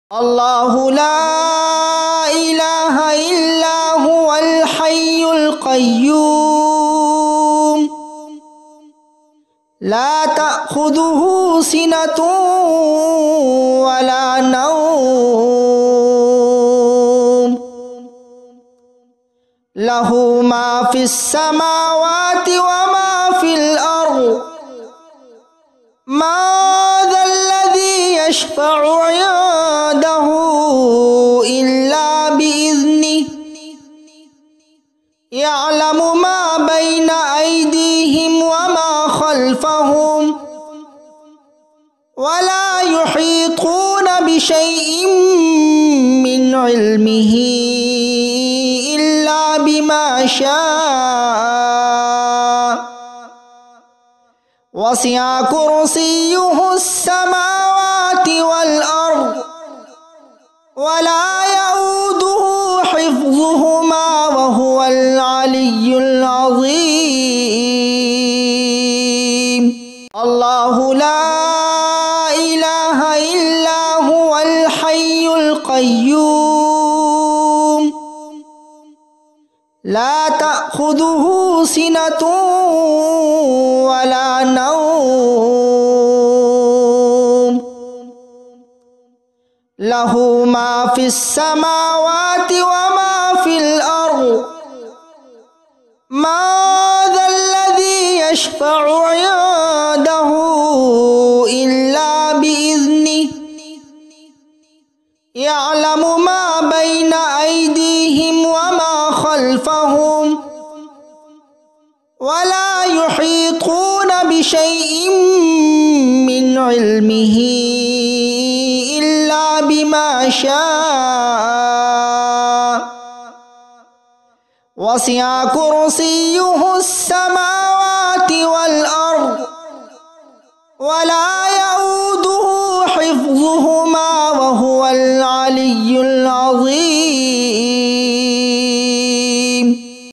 الله لا إله إلا هو الحي القيوم لا تأخذه سنة ولا نوم له ما في السماوات وما في الأرض من ذا الذي يشفع عنده إلا بإذنه يعلم ما بين أيديهم وما خلفهم ولا يحيطون بشيء من علمه إلا بما شاء وسع كرسيه السماوات والأرض ولا يؤوده حفظهما وهو العلي العظيم الله لا إله إلا هو الحي القيوم لا تأخذه سنة ولا نوم له ما في السماوات وما في الأرض من ذا الذي يشفع عنده إلا بإذنه يعلم ما بين أيديهم وما خلفهم ولا يحيطون بشيء من علمه إلا بما شاء وسع كرسيه السماوات والأرض ولا يؤوده حفظهما وهو العلي العظيم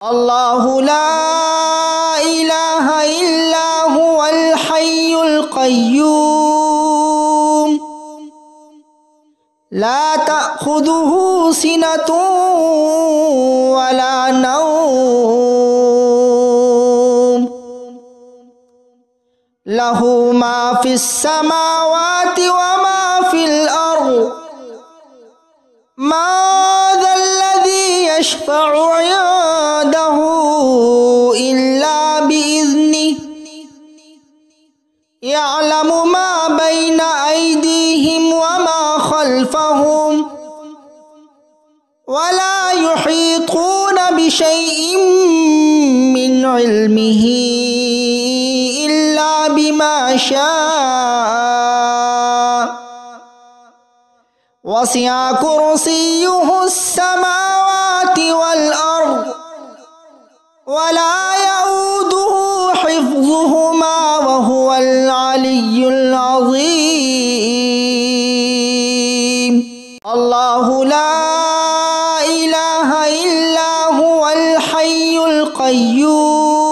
الله لا إله إلا هو الحي القيوم لا تأخذه سنة ولا نوم له ما في السماوات وما في الأرض من ذا الذي يشفع عنده إلا بإذنه يعلم ما بين أيديهم وما خلفهم ولا يحيطون بشيء من علمه إلا بما شاء وسع كرسيه السماوات والأرض ولا يؤوده حفظهما وهو العلي العظيم الله لا إله إلا هو الحي القيوم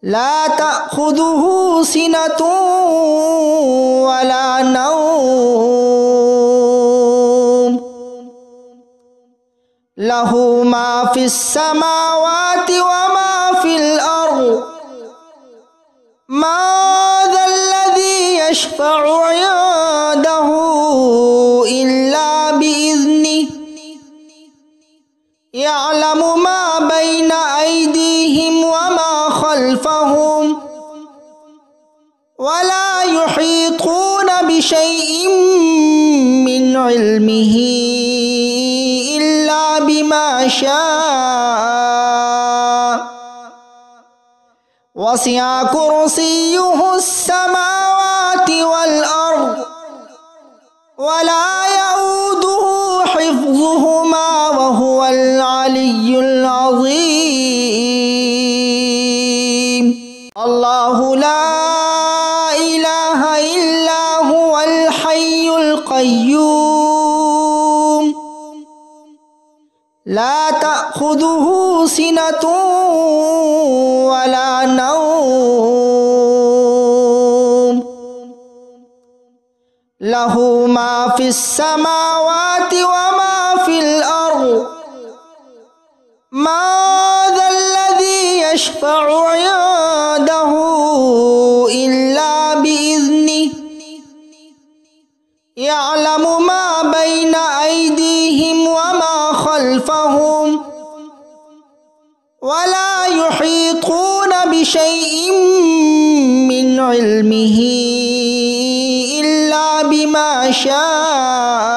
لا تأخذه سنة ولا نوم له ما في السماوات وما في الأرض من ذا الذي يشفع عنده إلا بإذنه يعلم ما بين أيديهم وما خلفهم ولا يحيطون بشيء من علمه إلا بما شاء وسع كرسيه السماوات والأرض ولا يؤوده حفظهما وهو العلي العظيم الله لا إله إلا هو الحي القيوم لا تأخذه سنة ولا نوم লাহু মা ফিস সামাওয়াতি ওয়া মা ফিল আরদ মা যাল্লাযী ইয়াশফা'ু 'ইনদাহু ইল্লা বিইذনিহি ইয়া'লামু মা বাইনা আইদিহিম ওয়া মা খালফাহুম ওয়া লা ইউহীতুনা বিশাইইন মিন 'ইলমিহি ইল্লা বিমা শাআ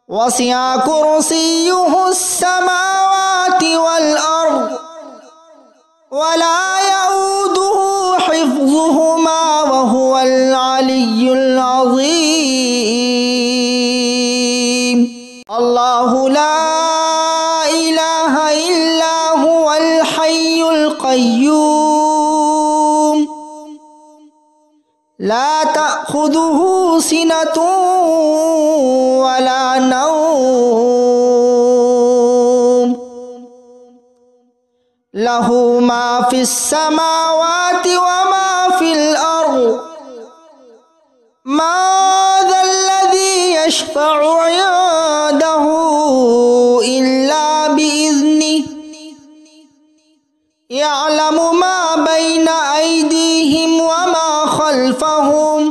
ওয়াসি'a কুরসিয়্যুহুস সামাওয়াতি ওয়াল আরদ ওয়া লা ইয়াউদুহু হিফযুহুমা ওয়া হুয়াল আলিয়্যুল আযীম। আল্লাহু লা ইলাহা ইল্লা হুয়াল হাইয়ুল কাইয়্যুম লা তা'খুযুহু সিনাতুন ওয়া লা নাওম লাহু মা ফিস সামাওয়াতি ওয়া মা ফিল আরদ মা যাল্লাযী ইয়াশফা'ু 'ইনদাহু ইল্লা বিইذনিহি ইয়া'লামু মা বাইনা আইদিহিম ওয়া মা খালফাহুম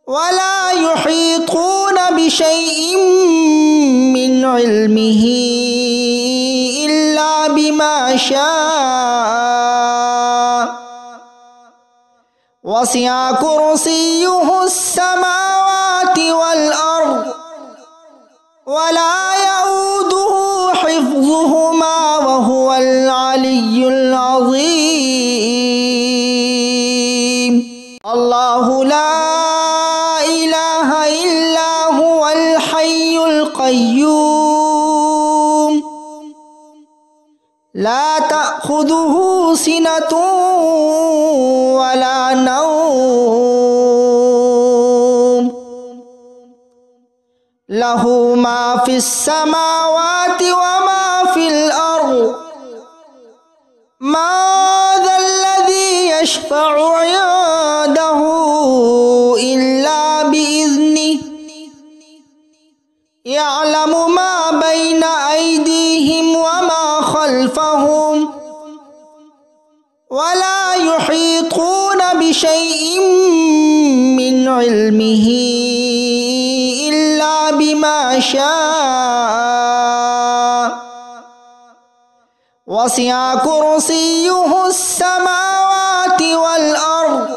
ওয়া লা ইউহীতুনা বিশাইইন মিন 'ইলমিহি ইল্লা বিমা শাআ ওয়াসি'a কুরসিয়্যুহুস সামাওয়াতি ওয়াল আরদ ওয়া লা ইয়াউদুহু হিফযুহুমা ওয়া হুয়াল আলিয়্যুল আযীম। আল্লাহু লা ইলাহা ইল্লা হুয়াল হাইয়ুল কাইয়্যুম লা তা'খুযুহু সিনাতুন ওয়া লা নাওম লাহু মা ফিস সামাওয়াতি ওয়া মা ফিল আরদ মা যাল্লাযী ইয়াশফা'ু 'ইনদাহু ইল্লা বিইذনিহি ইয়া'লামু মা বাইনা আইদিহিম ওয়া মা খালফাহুম ওয়া লা ইউহীতুনা বিশাইইন মিন 'ইলমিহি ইল্লা বিমা শাআ ওয়াসি'a কুরসিয়্যুহুস সামাওয়াতি ওয়াল আরদ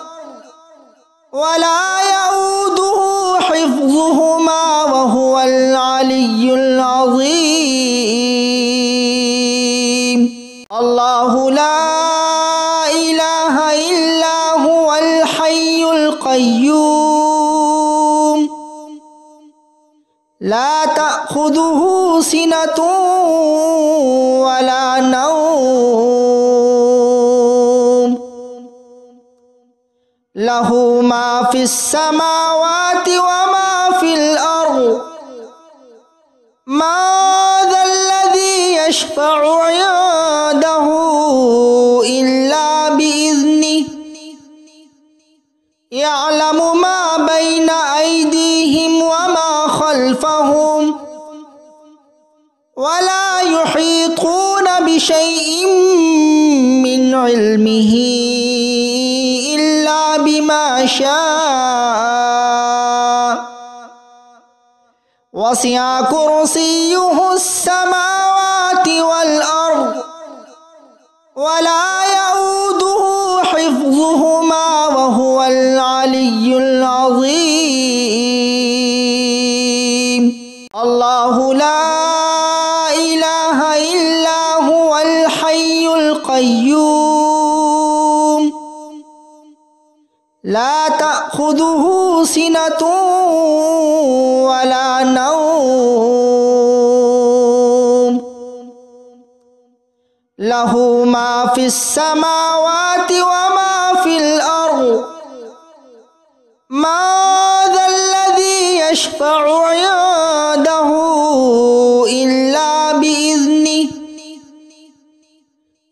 ওয়া লা ইয়াউদুহু হিফযুহুমা ওয়া হুয়াল আলিয়্যুল আযীম। আল্লাহু লা ইলাহা ইল্লা হুয়াল হাইয়ুল কাইয়্যুম লা তা'খুযুহু সিনাতুন ওয়া লা নাওম লাহু মা ফিস সামাওয়াতি ওয়া মা ফিল আরদ মা যাল্লাযী ইয়াশফা'ু 'ইনদাহু ইল্লা বিইذনিহি ইয়া'লামু মা বাইনা আইদিহিম ওয়া মা খালফাহুম ওয়া লা ইউহীতুনা বিশাইইন মিন 'ইলমিহি ইল্লা বিমা শাআ ওয়াসি'a কুরসিয়্যুহুস সামাওয়াতি ওয়াল আরদ ওয়া লা ইয়াউদুহু হিফযুহুমা ওয়া হুয়াল আলিয়্যুল আযীম। আল্লাহু লা ইলাহা ইল্লা হুয়াল হাইয়ুল কাইয়্যুম লা তা'খুযুহু সিনাতুন ওয়া লা নাওম লাহু মা ফিস সামাওয়াতি ওয়া মা ফিল আরদ মা যাল্লাযী ইয়াশফা'ু 'ইনদাহু ইল্লা বিইذনিহি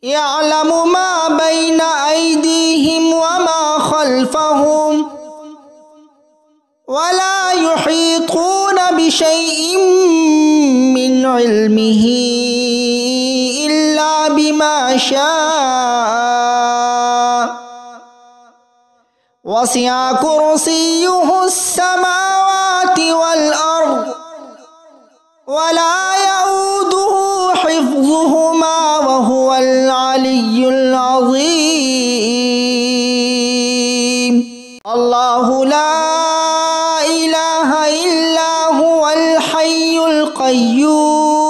ইয়া'লামু মা বাইনা আইদিহিম ওয়া মা খালফাহুম خلفهم ولا يحيطون بشيء من علمه إلا بما شاء وسع كرسيه السماوات والأرض ولا يؤوده حفظهما وهو العلي العظيم الله لا إله إلا هو الحي القيوم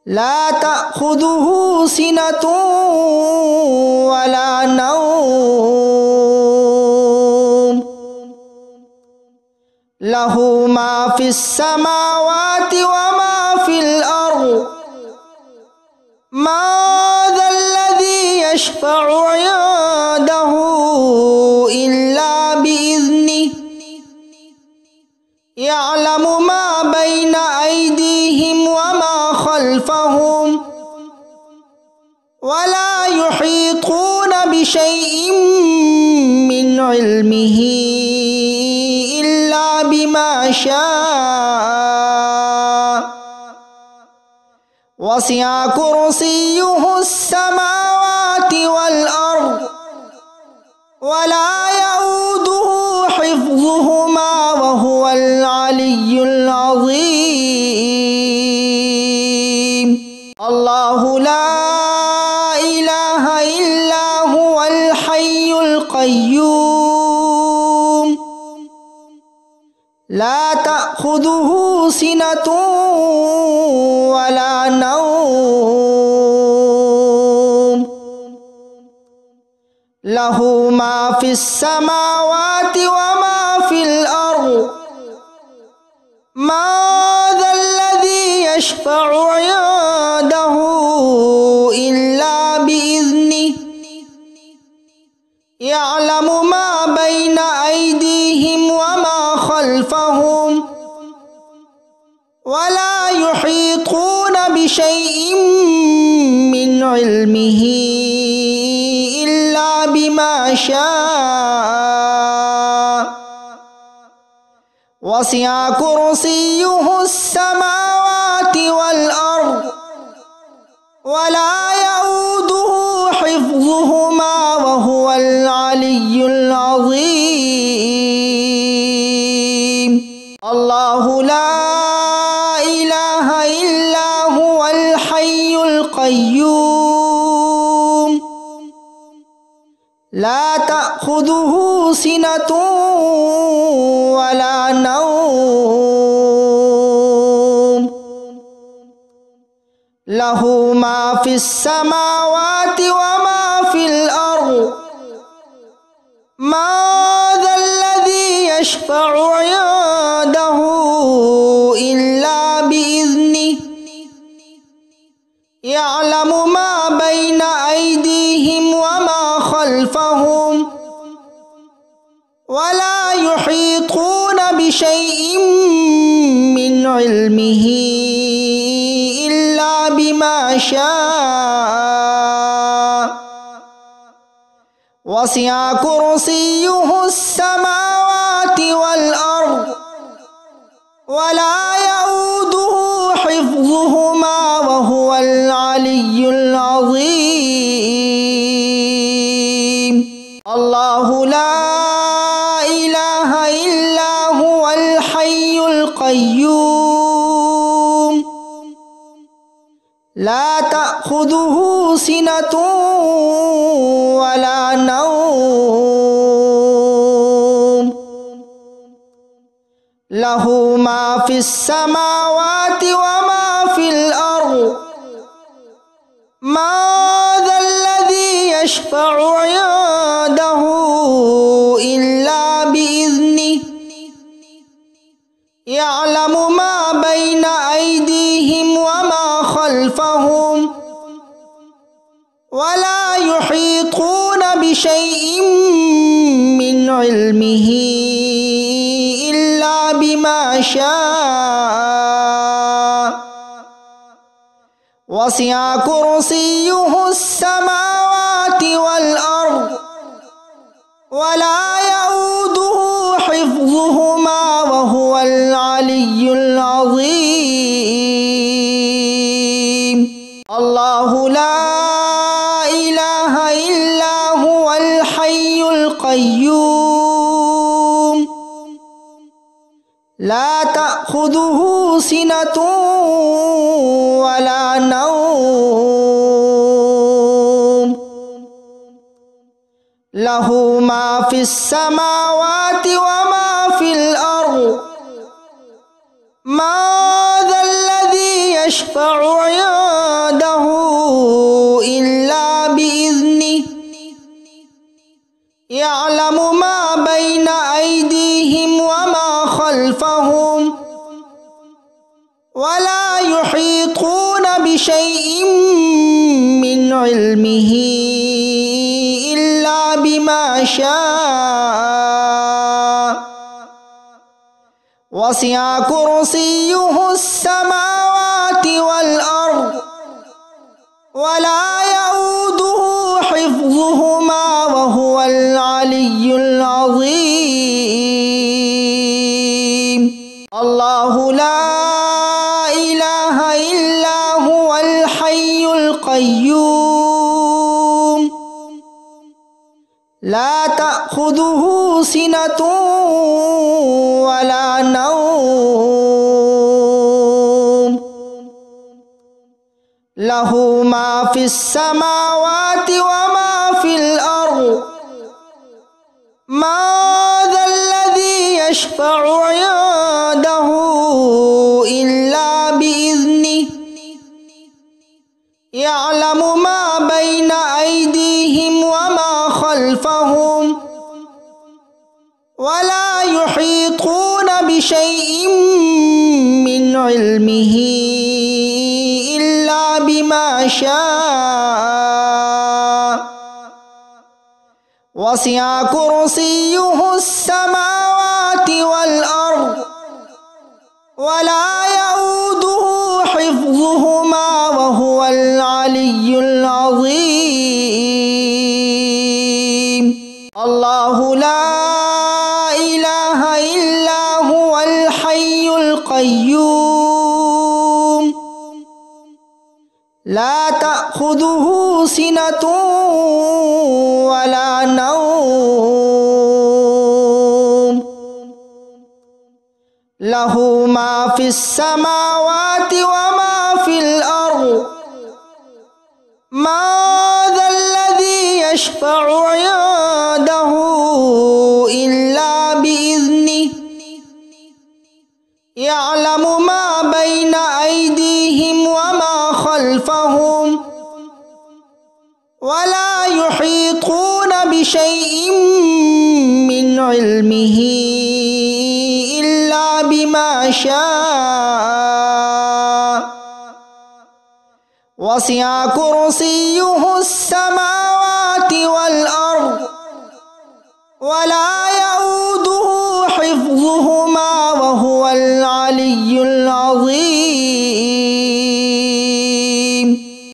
لا تأخذه سنة ولا نوم له ما في السماوات وما في الأرض من ذا الذي يشفع عنده إلا بإذنه يعلم ما بين أيديهم وما خلفهم ولا يحيطون بشيء من علمه إلا بما شاء وسع كرسيه السماوات والأرض ولا يؤوده حفظهما وهو العلي العظيم الله لا إله إلا هو الحي القيوم لا تأخذه سنة ولا نوم له ما في السماوات وما في الأرض من ذا الذي يشفع عنده إلا بإذنه يعلم ما بين أيديهم وما خلفهم ولا يحيطون بشيء من علمه إلا بما شاء وسع كرسيه السماوات والأرض ولا يؤوده حفظهما وهو العلي العظيم الله لا إله إلا هو الحي القيوم لا تأخذه سنة ولا نوم له ما في السماوات وما في الأرض من ذا الذي يشفع عنده إلا بإذنه يعلم ما بين أيديهم وما خلفهم ولا يحيطون بشيء من علمه إلا بما شاء وسع كرسيه السماوات والأرض ولا يؤوده حفظهما وهو العلي العظيم الله لا إله إلا هو الحي القيوم لا تأخذه سنة ولا نوم له ما في السماوات وما في الأرض من ذا الذي يشفع عنده إلا بإذنه يعلم ما بين أيديهم وما خلفهم ولا يحيطون بشيء من علمه إلا بما شاء وسع كرسيه السماوات والأرض ولا يؤوده حفظهما وهو العلي العظيم الله لا إله إلا هو الحي القيوم لا تأخذه سنة ولا نوم له ما في السماوات وما في الأرض ما ذا الذي يشفع عنده إلا بإذنه يعلم ما بين أيديهم وما خلفهم ولا يحيطون بشيء من علمه إلا بما شاء وسع كرسيه السماوات والأرض ولا يؤوده حفظهما وهو العلي العظيم الله لا إله إلا هو الحي القيوم لا تأخذه سنة ولا نوم له ما في السماوات وما في الأرض ما ذا الذي يشفع عنده إلا بإذنه يعلم ما بين أيديهم وما خلفهم ولا يحيطون بشيء من علمه إلا بما شاء وسع كرسيه السماوات والأرض ولا يؤوده حفظهما وهو العلي العظيم الله لا إله إلا هو الحي القيوم لا تأخذه سنة ولا نوم له ما في السماوات وما في الأرض ما ذا الذي يشفع عنده إلا بإذنه يعلم ما بين أيديهم وما خلفهم ولا يحيطون بشيء من علمه إلا بما شاء وسع كرسيه السماوات والأرض